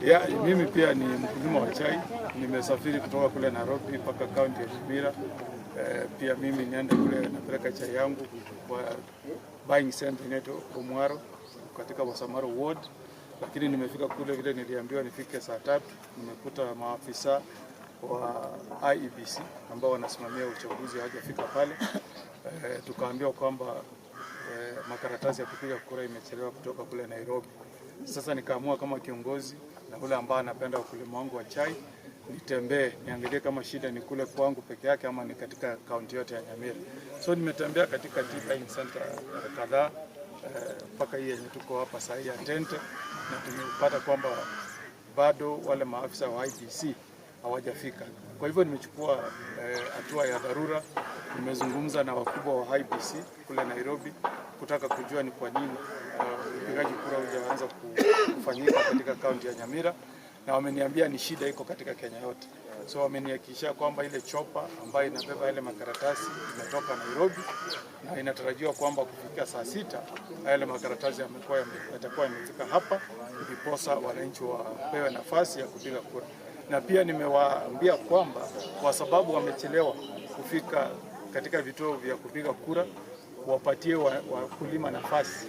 Ya, mimi pia ni mkulima wa chai. Nimesafiri kutoka kule Nairobi mpaka kaunti ya Kibera. Pia mimi nienda kule napeleka chai yangu kwa buying center inaitwa Omwaro katika Wasamaro ward. Lakini nimefika kule vile niliambiwa nifike saa 3. Nimekuta maafisa wa IEBC ambao wanasimamia uchaguzi hawajafika pale. Tukaambiwa kwamba makaratasi ya kupiga kura imechelewa kutoka kule Nairobi. Sasa nikaamua kama kiongozi na ule ambao anapenda ukulima wangu wa chai nitembee niangalie kama shida ni kule kwangu peke yake ama ni katika kaunti yote ya Nyamira. So nimetembea katika tea buying center kadhaa mpaka hii yenye tuko hapa saa hii ya Tente, na tumepata kwamba bado wale maafisa wa IEBC hawajafika. Kwa hivyo nimechukua hatua ya dharura. Nimezungumza na wakubwa wa IEBC kule Nairobi kutaka kujua ni kwa nini upigaji kura hujaanza kufanyika katika kaunti ya Nyamira, na wameniambia ni shida iko katika Kenya yote. So wamenihakikishia kwamba ile chopa ambayo inabeba ile makaratasi imetoka Nairobi, na inatarajiwa kwamba kufikia saa 6 yale makaratasi yatakuwa yamefika hapa, ndiposa wananchi wapewe nafasi ya kupiga kura. Na pia nimewaambia kwamba kwa sababu wamechelewa kufika katika vituo vya kupiga kura, wapatie wakulima nafasi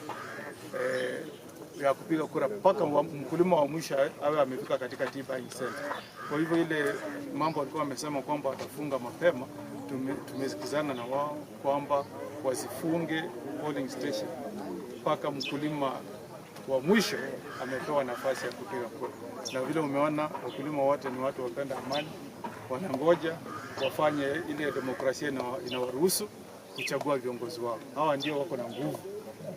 ya kupiga kura mpaka mkulima wa mwisho awe amefika katika tea buying center. Kwa hivyo ile mambo walikuwa wamesema kwamba watafunga mapema, tumesikizana na wao kwamba wasifunge polling station mpaka mkulima wa mwisho amepewa nafasi ya kupiga kura. Na vile umeona wakulima wote ni watu wapenda amani, wanangoja wafanye ile demokrasia inawaruhusu kuchagua viongozi wao. Hawa ndio wako na nguvu,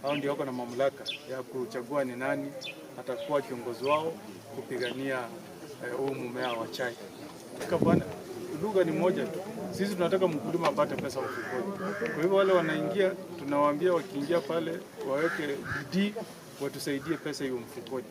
hao ndio wako na mamlaka ya kuchagua ni nani atakuwa kiongozi wao kupigania huu mmea wa chai. Lugha ni moja tu, sisi tunataka mkulima apate pesa mfukoni. Kwa hivyo wale wanaingia, tunawaambia wakiingia pale waweke bidii, watusaidie pesa hiyo mfukoni.